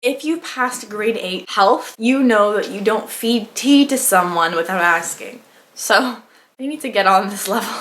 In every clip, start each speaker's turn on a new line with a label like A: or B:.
A: If you passed grade 8 health, you know that you don't feed tea to someone without asking. So, you need to get on this level.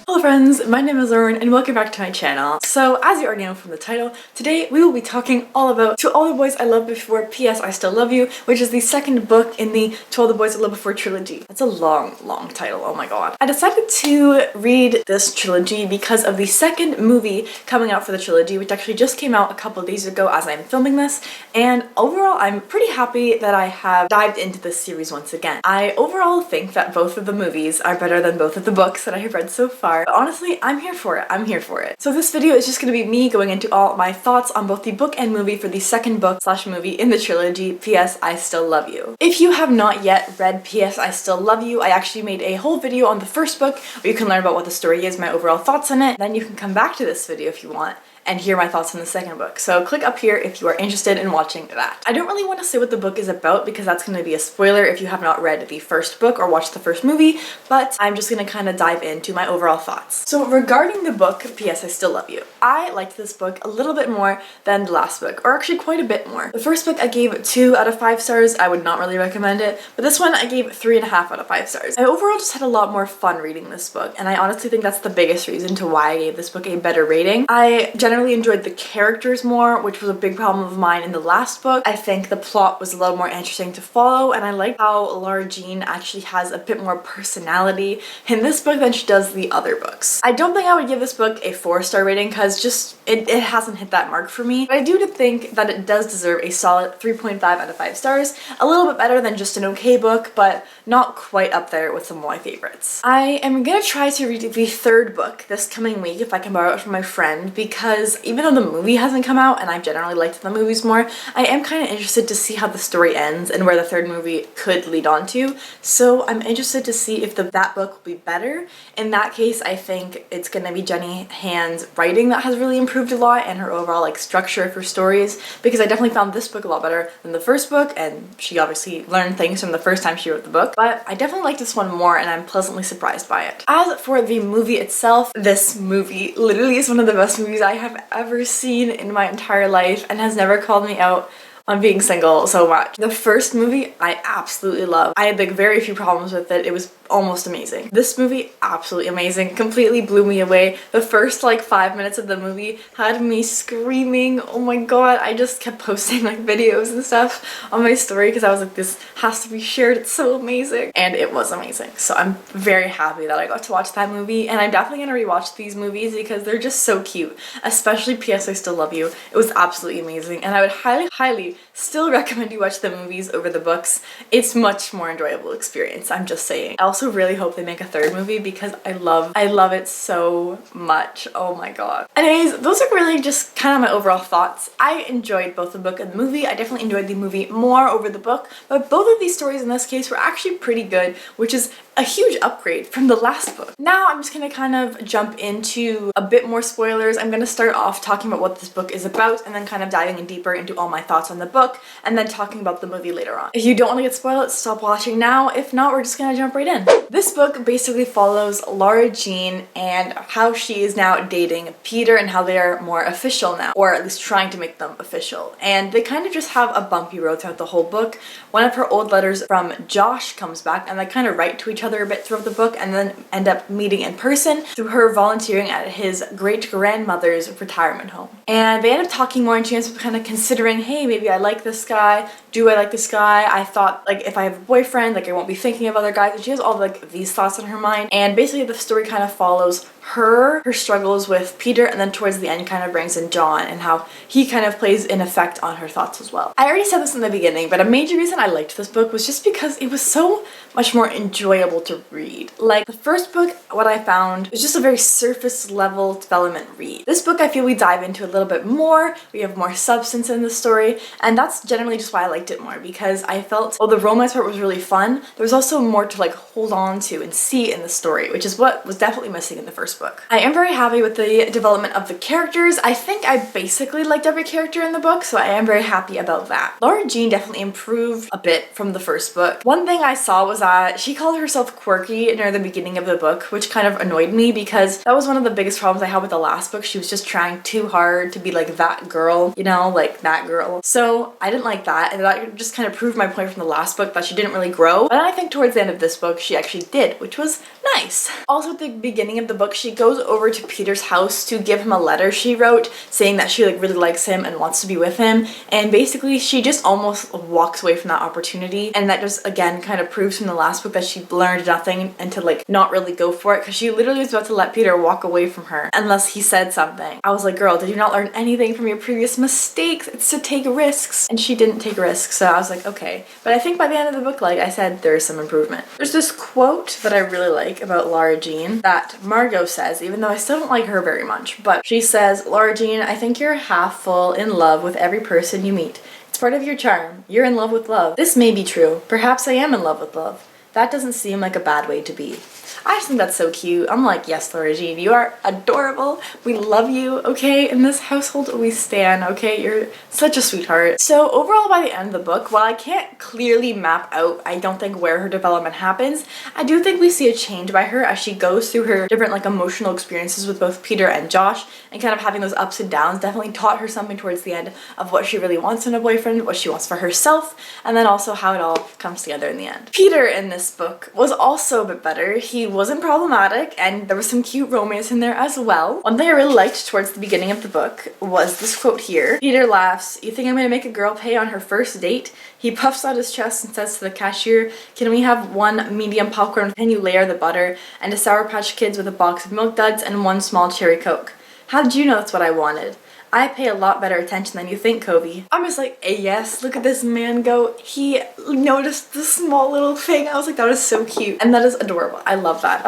A: Hello friends, my name is Lauren and welcome back to my channel. So as you already know from the title, today we will be talking all about To All the Boys I Loved Before, P.S. I Still Love You, which is the second book in the To All the Boys I Loved Before trilogy. That's a long title, oh my god. I decided to read this trilogy because of the second movie coming out for the trilogy, which actually just came out a couple of days ago as I'm filming this, and overall I'm pretty happy that I have dived into this series once again. I overall think that both of the movies are better than both of the books that I have read so far. But honestly, I'm here for it. I'm here for it. So this video is just going to be me going into all my thoughts on both the book and movie for the second book / movie in the trilogy, P.S. I Still Love You. If you have not yet read P.S. I Still Love You, I actually made a whole video on the first book where you can learn about what the story is, my overall thoughts on it. Then you can come back to this video if you want and hear my thoughts on the second book. So click up here if you are interested in watching that. I don't really want to say what the book is about because that's going to be a spoiler if you have not read the first book or watched the first movie, but I'm just going to kind of dive into my overall thoughts. So regarding the book, P.S. I Still Love You, I liked this book a little bit more than the last book, or actually quite a bit more. The first book I gave 2 out of 5 stars. I would not really recommend it, but this one I gave 3.5 out of 5 stars. I overall just had a lot more fun reading this book, and I honestly think that's the biggest reason to why I gave this book a better rating. I generally enjoyed the characters more, which was a big problem of mine in the last book. I think the plot was a little more interesting to follow, and I like how Laura Jean actually has a bit more personality in this book than she does the other books. I don't think I would give this book a 4-star rating because just it hasn't hit that mark for me, but I do think that it does deserve a solid 3.5 out of 5 stars, a little bit better than just an okay book, but not quite up there with some of my favorites. I am gonna try to read the third book this coming week if I can borrow it from my friend, because even though the movie hasn't come out and I've generally liked the movies more, I am kind of interested to see how the story ends and where the third movie could lead on to. So I'm interested to see if that book will be better. In that case, I think it's gonna be Jenny Han's writing that has really improved a lot, and her overall like structure for stories, because I definitely found this book a lot better than the first book, and she obviously learned things from the first time she wrote the book, but I definitely like this one more and I'm pleasantly surprised by it. As for the movie itself, this movie literally is one of the best movies I have ever seen in my entire life and has never called me out on being single so much. The first movie I absolutely love. I had like very few problems with it. It was almost amazing. This movie, absolutely amazing. Completely blew me away. The first like 5 minutes of the movie had me screaming. Oh my god, I just kept posting like videos and stuff on my story because I was like, this has to be shared. It's so amazing. And it was amazing. So I'm very happy that I got to watch that movie, and I'm definitely gonna rewatch these movies because they're just so cute. Especially P.S. I Still Love You. It was absolutely amazing, and I would highly still recommend you watch the movies over the books. It's much more enjoyable experience, I'm just saying. I also really hope they make a third movie because I love it so much. Oh my god. Anyways, those are really just kind of my overall thoughts. I enjoyed both the book and the movie. I definitely enjoyed the movie more over the book, but both of these stories in this case were actually pretty good, which is a huge upgrade from the last book. Now I'm just gonna kind of jump into a bit more spoilers. I'm gonna start off talking about what this book is about and then kind of diving in deeper into all my thoughts on the book and then talking about the movie later on. If you don't want to get spoiled, stop watching now. If not, we're just gonna jump right in. This book basically follows Laura Jean and how she is now dating Peter and how they are more official now, or at least trying to make them official. And they kind of just have a bumpy road throughout the whole book. One of her old letters from Josh comes back and they kind of write to each other a bit throughout the book and then end up meeting in person through her volunteering at his great-grandmother's retirement home. And they end up talking more and she ends up kind of considering, hey, maybe I like this guy. Do I like this guy? I thought like if I have a boyfriend, like I won't be thinking of other guys. And she has all like these thoughts in her mind. And basically the story kind of follows her struggles with Peter, and then towards the end kind of brings in John and how he kind of plays an effect on her thoughts as well. I already said this in the beginning, but a major reason I liked this book was just because it was so much more enjoyable to read. Like the first book, what I found was just a very surface level development read. This book I feel we dive into a little bit more, we have more substance in the story, and that's generally just why I liked it more, because I felt, well, the romance part was really fun, there was also more to like hold on to and see in the story, which is what was definitely missing in the first first book. I am very happy with the development of the characters. I think I basically liked every character in the book, so I am very happy about that. Laura Jean definitely improved a bit from the first book. One thing I saw was that she called herself quirky near the beginning of the book, which kind of annoyed me because that was one of the biggest problems I had with the last book. She was just trying too hard to be like that girl, you know, like that girl. So I didn't like that, and that just kind of proved my point from the last book that she didn't really grow. But I think towards the end of this book, she actually did, which was nice. Also at the beginning of the book, she goes over to Peter's house to give him a letter she wrote saying that she like really likes him and wants to be with him, and basically she just almost walks away from that opportunity, and that just again kind of proves from the last book that she learned nothing and to like not really go for it, because she literally was about to let Peter walk away from her unless he said something. I was like, girl, did you not learn anything from your previous mistakes? It's to take risks. And she didn't take risks, so I was like, okay. But I think by the end of the book, like I said, there's some improvement. There's this quote that I really like about Laura Jean that Margot says, even though I still don't like her very much, but she says, Laura Jean, I think you're half full in love with every person you meet. It's part of your charm. You're in love with love. This may be true. Perhaps I am in love with love. That doesn't seem like a bad way to be. I just think that's so cute. I'm like, yes, Laura Jean, you are adorable. We love you, okay? In this household, we stan, okay? You're such a sweetheart. So overall, by the end of the book, while I can't clearly map out, I don't think, where her development happens, I do think we see a change by her as she goes through her different like emotional experiences with both Peter and Josh, and kind of having those ups and downs definitely taught her something towards the end of what she really wants in a boyfriend, what she wants for herself, and then also how it all comes together in the end. Peter in this book was also a bit better. He wasn't problematic, and there was some cute romance in there as well. One thing I really liked towards the beginning of the book was this quote here. Peter laughs, "You think I'm gonna make a girl pay on her first date?" He puffs out his chest and says to the cashier, "Can we have one medium popcorn? Can you layer the butter? And a Sour Patch Kids with a box of Milk Duds and one small cherry Coke." How did you know that's what I wanted? I pay a lot better attention than you think, Covey. I'm just like, yes, look at this man go. He noticed the small little thing. I was like, that is so cute. And that is adorable. I love that.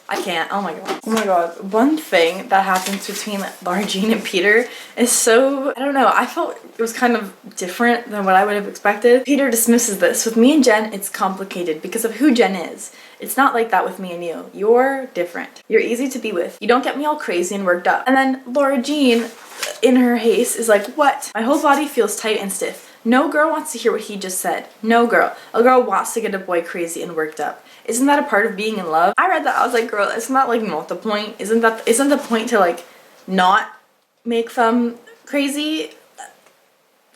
A: I can't. Oh my god. Oh my god. One thing that happens between Laura Jean and Peter is so, I don't know, I felt it was kind of different than what I would have expected. Peter dismisses this. With me and Jen, it's complicated because of who Jen is. It's not like that with me and you. You're different. You're easy to be with. You don't get me all crazy and worked up. And then Laura Jean, in her haste, is like, what? My whole body feels tight and stiff. No girl wants to hear what he just said. No girl. A girl wants to get a boy crazy and worked up. Isn't that a part of being in love? I read that, I was like, girl, isn't that like not the point? Isn't the point to like not make them crazy?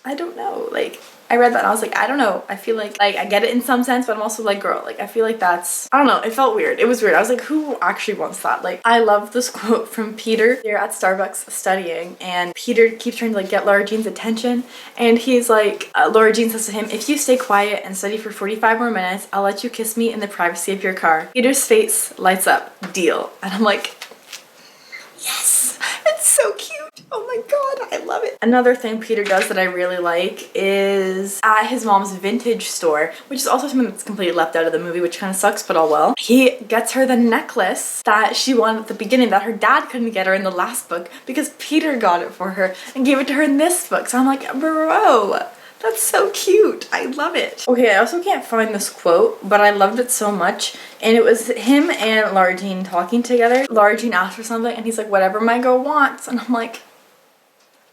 A: I don't know. Like, I read that and I was like, I don't know. I feel like I get it in some sense, but I'm also like, girl, like I feel like that's, I don't know, it felt weird. It was weird. I was like, who actually wants that? Like, I love this quote from Peter. They're at Starbucks studying and Peter keeps trying to like get Laura Jean's attention, and he's like, Laura Jean says to him, "If you stay quiet and study for 45 more minutes, I'll let you kiss me in the privacy of your car." Peter's face lights up. Deal. And I'm like, yes, it's so cute. Oh my god, I love it. Another thing Peter does that I really like is at his mom's vintage store, which is also something that's completely left out of the movie, which kind of sucks, but oh well. He gets her the necklace that she wanted at the beginning that her dad couldn't get her in the last book because Peter got it for her and gave it to her in this book. So I'm like, bro, that's so cute. I love it. Okay, I also can't find this quote, but I loved it so much. And it was him and Laura Jean talking together. Laura Jean asked for something and he's like, "Whatever my girl wants." And I'm like,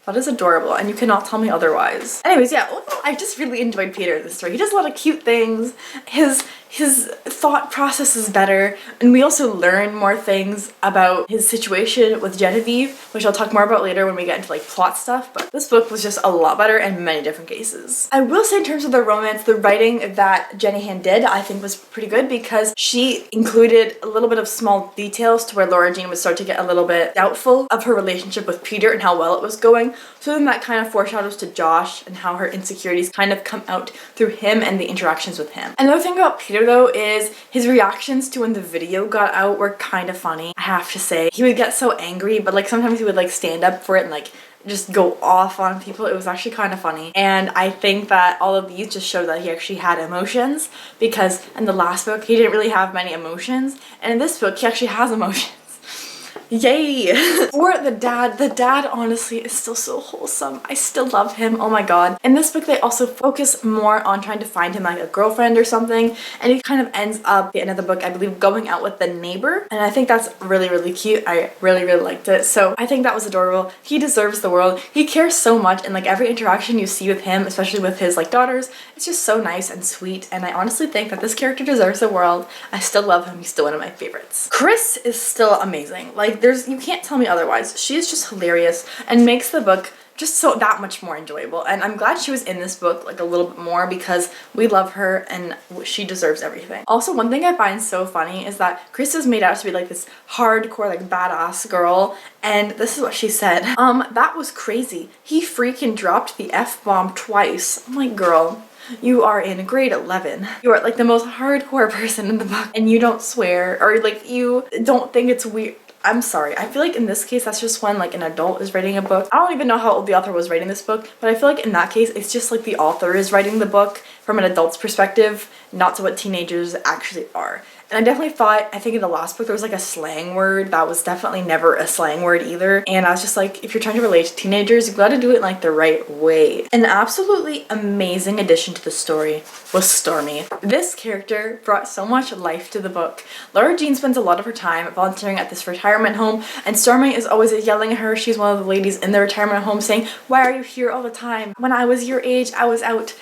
A: that is adorable, and you cannot tell me otherwise. Anyways, yeah, overall, I just really enjoyed Peter in this story. He does a lot of cute things. His thought process is better, and we also learn more things about his situation with Genevieve, which I'll talk more about later when we get into like plot stuff, but this book was just a lot better in many different cases. I will say in terms of the romance, the writing that Jenny Han did, I think was pretty good because she included a little bit of small details to where Laura Jean would start to get a little bit doubtful of her relationship with Peter and how well it was going. So then that kind of foreshadows to Josh and how her insecurities kind of come out through him and the interactions with him. Another thing about Peter though is his reactions to when the video got out were kind of funny, I have to say. He would get so angry, but like sometimes he would like stand up for it and like just go off on people. It was actually kind of funny. And I think that all of these just show that he actually had emotions, because in the last book he didn't really have many emotions, and in this book he actually has emotions. Yay! For the dad honestly is still so wholesome. I still love him, oh my god. In this book they also focus more on trying to find him like a girlfriend or something, and he kind of ends up at the end of the book, I believe, going out with the neighbor, and I think that's really, really cute. I really, really liked it, so I think that was adorable. He deserves the world. He cares so much, and like every interaction you see with him, especially with his like daughters, it's just so nice and sweet, and I honestly think that this character deserves the world. I still love him. He's still one of my favorites. Chris is still amazing. Like you can't tell me otherwise. She is just hilarious and makes the book just so that much more enjoyable, and I'm glad she was in this book like a little bit more because we love her and she deserves everything. Also, one thing I find so funny is that Chris is made out to be like this hardcore like badass girl, and this is what she said. That was crazy. He freaking dropped the F-bomb twice. I'm like, girl, you are in grade 11. You are like the most hardcore person in the book, and you don't swear or like you don't think it's weird. I'm sorry. I feel like in this case, that's just when like an adult is writing a book. I don't even know how old the author was writing this book, but I feel like in that case, it's just like the author is writing the book from an adult's perspective, not to what teenagers actually are. And I definitely thought, I think in the last book there was like a slang word that was definitely never a slang word either. And I was just like, if you're trying to relate to teenagers, you've got to do it in like the right way. An absolutely amazing addition to the story was Stormy. This character brought so much life to the book. Laura Jean spends a lot of her time volunteering at this retirement home, and Stormy is always yelling at her. She's one of the ladies in the retirement home saying, "Why are you here all the time? When I was your age, I was out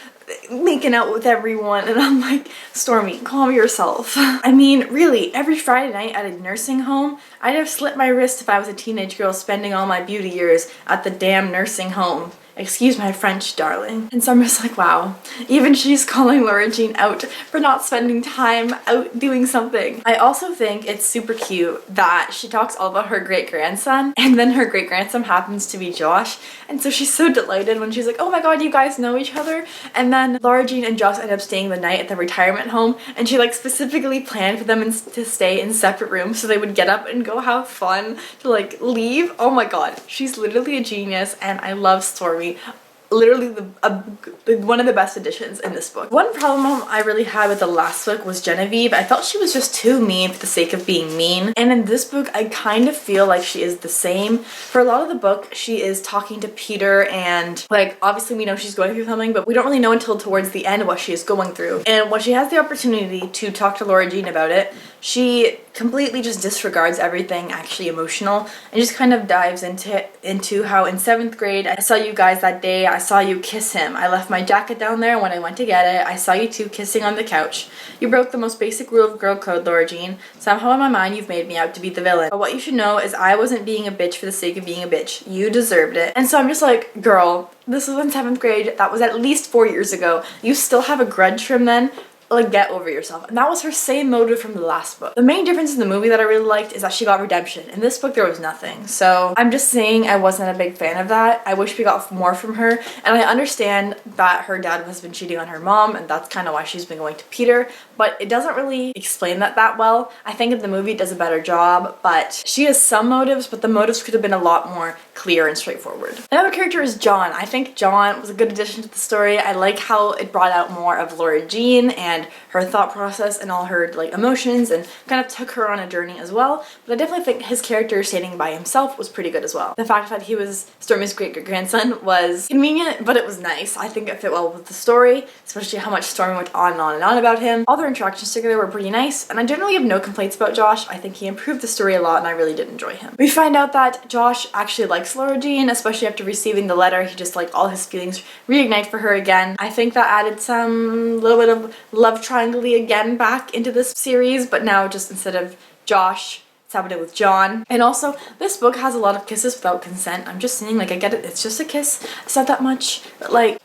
A: making out with everyone." And I'm like, Stormy, calm yourself. I mean, really, every Friday night at a nursing home, I'd have slit my wrist if I was a teenage girl spending all my beauty years at the damn nursing home. Excuse my French, darling. And so I'm just like, wow, even she's calling Laura Jean out for not spending time out doing something. I also think it's super cute that she talks all about her great-grandson, and then her great-grandson happens to be Josh, and so she's so delighted when she's like, oh my god, you guys know each other? And then Laura Jean and Josh end up staying the night at the retirement home, and she like specifically planned for them to stay in separate rooms so they would get up and go have fun to like leave. Oh my god, she's literally a genius, and I love Stormy. Literally one of the best additions in this book. One problem I really had with the last book was Genevieve. I felt she was just too mean for the sake of being mean, and in this book I kind of feel like she is the same. For a lot of the book she is talking to Peter, and like obviously we know she's going through something, but we don't really know until towards the end what she is going through. And when she has the opportunity to talk to Laura Jean about it, she completely just disregards everything actually emotional and just kind of dives into how in 7th grade, I saw you guys that day, I saw you kiss him. I left my jacket down there when I went to get it. I saw you two kissing on the couch. You broke the most basic rule of girl code, Laura Jean. Somehow in my mind you've made me out to be the villain. But what you should know is I wasn't being a bitch for the sake of being a bitch. You deserved it. And so I'm just like, girl, this was in 7th grade. That was at least 4 years ago. You still have a grudge from then? Like, get over yourself. And that was her same motive from the last book. The main difference in the movie that I really liked is that she got redemption. In this book there was nothing. So I'm just saying I wasn't a big fan of that. I wish we got more from her, and I understand that her dad has been cheating on her mom, and that's kind of why she's been going to Peter, but it doesn't really explain that well. I think in the movie it does a better job, but she has some motives, but the motives could have been a lot more clear and straightforward. Another character is John. I think John was a good addition to the story. I like how it brought out more of Laura Jean and her thought process and all her like emotions, and kind of took her on a journey as well. But I definitely think his character standing by himself was pretty good as well. The fact that he was Stormy's great-grandson was convenient, but it was nice. I think it fit well with the story, especially how much Stormy went on and on and on about him. All their interactions together were pretty nice, and I generally have no complaints about Josh. I think he improved the story a lot, and I really did enjoy him. We find out that Josh actually likes Laura Jean, especially after receiving the letter. He just like all his feelings reignite for her again. I think that added some little bit of love triangle again back into this series, but now just instead of Josh, it's happening with John. And also, this book has a lot of kisses without consent. I'm just saying, like, I get it, it's just a kiss. It's not that much, but like,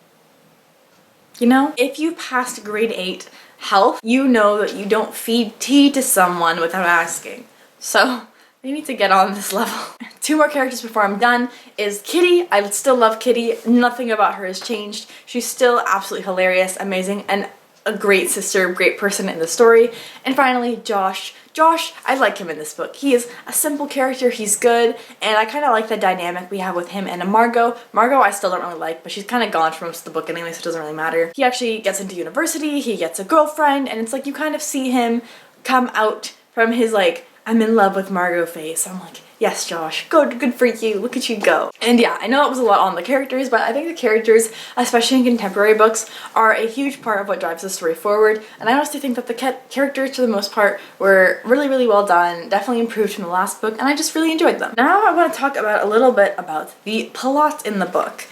A: you know, if you passed grade 8 health, you know that you don't feed tea to someone without asking. So we need to get on this level. 2 more characters before I'm done is Kitty. I still love Kitty. Nothing about her has changed. She's still absolutely hilarious, amazing, and a great sister, great person in the story. And finally, Josh. Josh, I like him in this book. He is a simple character, he's good, and I kind of like the dynamic we have with him and Margot. Margot I still don't really like, but she's kind of gone for most of the book anyway, so it doesn't really matter. He actually gets into university, he gets a girlfriend, and it's like you kind of see him come out from his like, I'm in love with Margot face. I'm like, yes, Josh, good for you, look at you go. And yeah, I know it was a lot on the characters, but I think the characters, especially in contemporary books, are a huge part of what drives the story forward. And I honestly think that the characters, for the most part, were really well done, definitely improved from the last book, and I just really enjoyed them. Now I want to talk about a little bit about the plot in the book.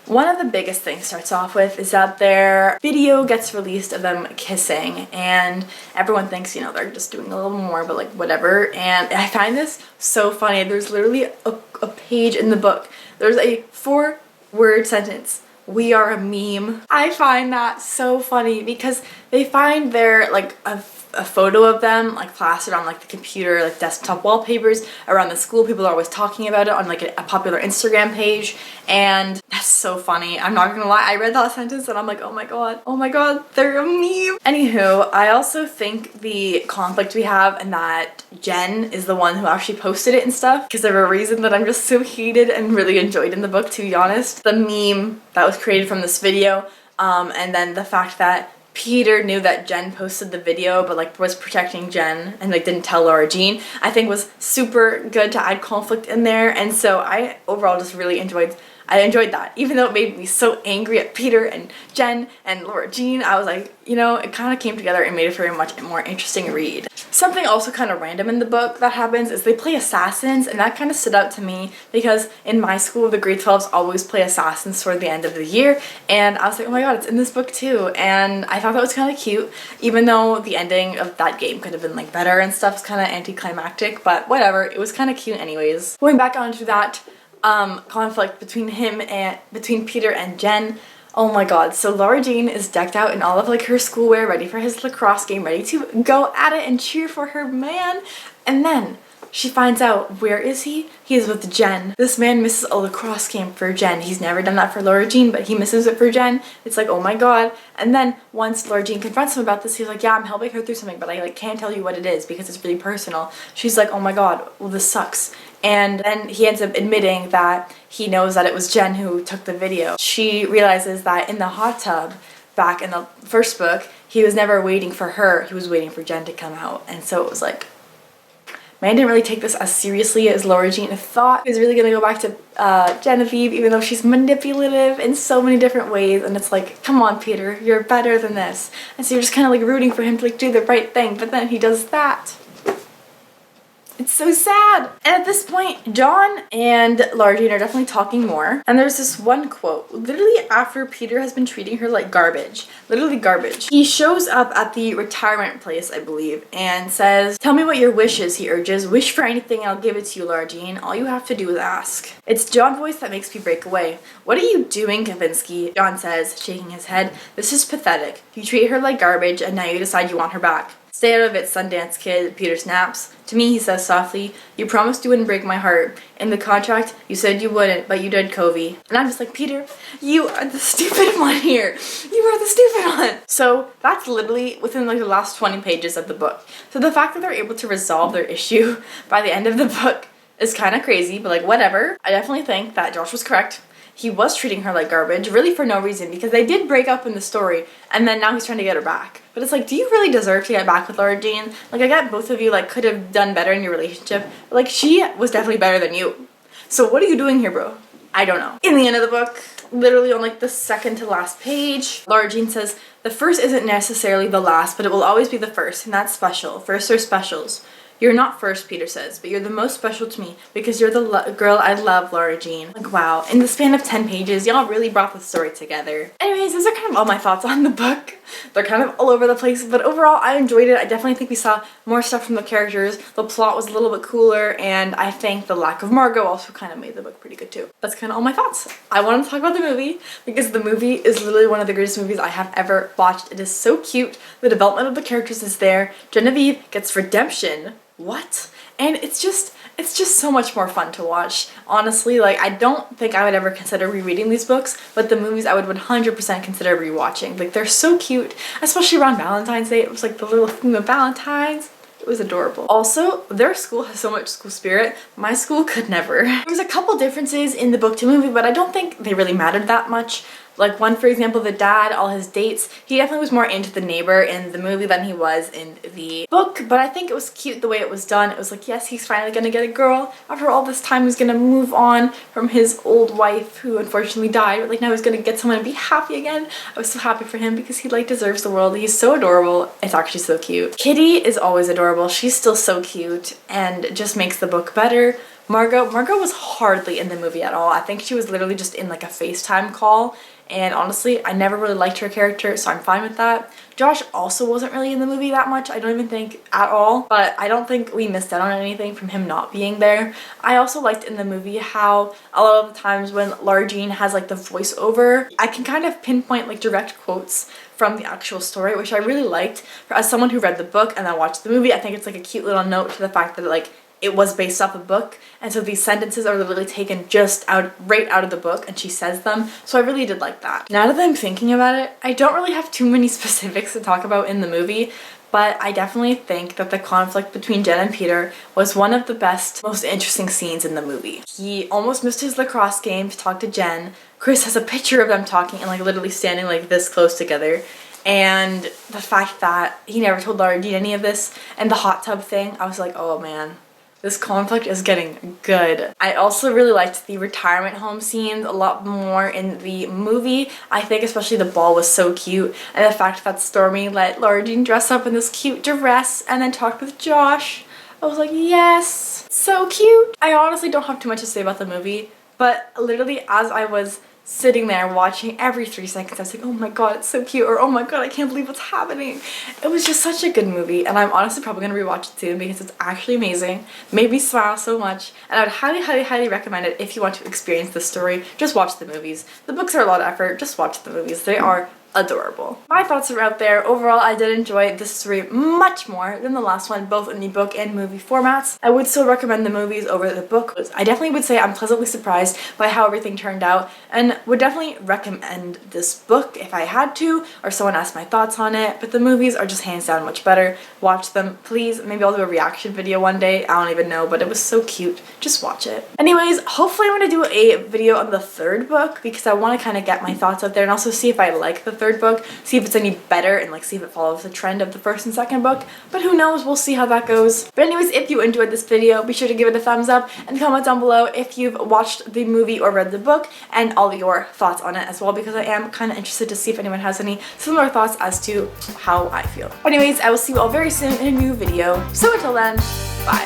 A: One of the biggest things starts off with is that their video gets released of them kissing, and everyone thinks, you know, they're just doing a little more, but like whatever. And I find this so funny. There's literally a page in the book. There's a 4-word sentence. We are a meme. I find that so funny because they find their like a photo of them like plastered on like the computer, like desktop wallpapers around the school. People are always talking about it on like a popular Instagram page, and that's so funny. I'm not gonna lie, I read that sentence and I'm like, oh my god, they're a meme. Anywho, I also think the conflict we have and that Jen is the one who actually posted it and stuff because of a reason that I'm just so hated and really enjoyed in the book, to be honest. The meme that was created from this video, and then the fact that Peter knew that Jen posted the video but like was protecting Jen and like didn't tell Laura Jean, I think was super good to add conflict in there. And so I overall just really enjoyed that. Even though it made me so angry at Peter and Jen and Laura Jean, I was like, you know, it kind of came together and made it for a much more interesting read. Something also kind of random in the book that happens is they play assassins, and that kind of stood out to me because in my school the grade 12s always play assassins toward the end of the year, and I was like, oh my god, it's in this book too. And I thought that was kind of cute, even though the ending of that game could have been like better and stuff. It's kind of anticlimactic, but whatever, it was kind of cute anyways. Going back onto that conflict between Peter and Jen. Oh my god, so Laura Jean is decked out in all of like her schoolwear, ready for his lacrosse game, ready to go at it and cheer for her man. And then she finds out, where is he? He is with Jen. This man misses a lacrosse game for Jen. He's never done that for Laura Jean, but he misses it for Jen. It's like, oh my god. And then once Laura Jean confronts him about this, he's like, yeah, I'm helping her through something, but I like can't tell you what it is because it's really personal. She's like, oh my god, well this sucks. And then he ends up admitting that he knows that it was Jen who took the video. She realizes that in the hot tub back in the first book, he was never waiting for her, he was waiting for Jen to come out. And so it was like, man didn't really take this as seriously as Laura Jean thought. He was really gonna go back to Genevieve, even though she's manipulative in so many different ways. And it's like, come on, Peter, you're better than this. And so you're just kind of like rooting for him to like do the right thing, but then he does that. It's so sad. And at this point, John and Laura Jean are definitely talking more. And there's this one quote, literally after Peter has been treating her like garbage, literally garbage. He shows up at the retirement place, I believe, and says, tell me what your wish is, he urges. Wish for anything, I'll give it to you, Laura Jean. All you have to do is ask. It's John's voice that makes me break away. What are you doing, Kavinsky? John says, shaking his head. This is pathetic. You treat her like garbage, and now you decide you want her back. Stay out of it, Sundance Kid, Peter snaps. To me, he says softly, you promised you wouldn't break my heart. In the contract, you said you wouldn't, but you did, Covey. And I'm just like, Peter, you are the stupid one here. You are the stupid one. So that's literally within like the last 20 pages of the book. So the fact that they're able to resolve their issue by the end of the book is kind of crazy, but like whatever. I definitely think that Josh was correct. He was treating her like garbage, really for no reason, because they did break up in the story, and then now he's trying to get her back. But it's like, do you really deserve to get back with Laura Jean? Like, I get both of you, like, could have done better in your relationship, but, like, she was definitely better than you. So what are you doing here, bro? I don't know. In the end of the book, literally on, like, the second to last page, Laura Jean says, the first isn't necessarily the last, but it will always be the first, and that's special. Firsts are specials. You're not first, Peter says, but you're the most special to me because you're the girl I love, Laura Jean. Like, wow, in the span of 10 pages, y'all really brought the story together. Anyways, those are kind of all my thoughts on the book. They're kind of all over the place, but overall, I enjoyed it. I definitely think we saw more stuff from the characters. The plot was a little bit cooler, and I think the lack of Margot also kind of made the book pretty good too. That's kind of all my thoughts. I wanted to talk about the movie because the movie is literally one of the greatest movies I have ever watched. It is so cute. The development of the characters is there. Genevieve gets redemption. What? And it's just so much more fun to watch. Honestly, like, I don't think I would ever consider rereading these books, but the movies I would 100% consider rewatching. Like, they're so cute, especially around Valentine's Day. It was like the little theme of Valentine's. It was adorable. Also, their school has so much school spirit. My school could never. There's a couple differences in the book to movie, but I don't think they really mattered that much. Like one, for example, the dad, all his dates, he definitely was more into the neighbor in the movie than he was in the book, but I think it was cute the way it was done. It was like, yes, he's finally gonna get a girl. After all this time, he's gonna move on from his old wife who unfortunately died, but like now he's gonna get someone and be happy again. I was so happy for him because he like deserves the world. He's so adorable. It's actually so cute. Kitty is always adorable. She's still so cute and just makes the book better. Margot was hardly in the movie at all. I think she was literally just in like a FaceTime call, and honestly, I never really liked her character, so I'm fine with that. Josh also wasn't really in the movie that much, I don't even think at all, but I don't think we missed out on anything from him not being there. I also liked in the movie how a lot of the times when Lara Jean has like the voiceover, I can kind of pinpoint like direct quotes from the actual story, which I really liked. As someone who read the book and then watched the movie, I think it's like a cute little note to the fact that like it was based off a book, and so these sentences are literally taken right out of the book, and she says them, so I really did like that. Now that I'm thinking about it, I don't really have too many specifics to talk about in the movie, but I definitely think that the conflict between Jen and Peter was one of the best, most interesting scenes in the movie. He almost missed his lacrosse game to talk to Jen. Chris has a picture of them talking and like literally standing like this close together. And the fact that he never told Lara Jean any of this, and the hot tub thing, I was like, oh man. This conflict is getting good. I also really liked the retirement home scenes a lot more in the movie. I think especially the ball was so cute, and the fact that Stormy let Lara Jean dress up in this cute dress and then talk with Josh. I was like, yes, so cute. I honestly don't have too much to say about the movie, but literally as I was sitting there watching every 3 seconds, I was like, oh my god, it's so cute, or oh my god, I can't believe what's happening. It was just such a good movie, and I'm honestly probably gonna rewatch it soon because it's actually amazing. Made me smile so much, and I would highly recommend it if you want to experience the story. Just watch the movies. The books are a lot of effort, just watch the movies. They are adorable. My thoughts are out there. Overall, I did enjoy this story much more than the last one, both in the book and movie formats. I would still recommend the movies over the book. I definitely would say I'm pleasantly surprised by how everything turned out, and would definitely recommend this book if I had to, or someone asked my thoughts on it, but the movies are just hands down much better. Watch them, please. Maybe I'll do a reaction video one day. I don't even know, but it was so cute. Just watch it. Anyways, hopefully I'm going to do a video on the third book because I want to kind of get my thoughts out there and also see if I like the third book, see if it's any better, and like see if it follows the trend of the first and second book, but who knows, we'll see how that goes. But anyways, if you enjoyed this video, be sure to give it a thumbs up and comment down below if you've watched the movie or read the book and all your thoughts on it as well, because I am kind of interested to see if anyone has any similar thoughts as to how I feel. Anyways, I will see you all very soon in a new video, so until then, bye.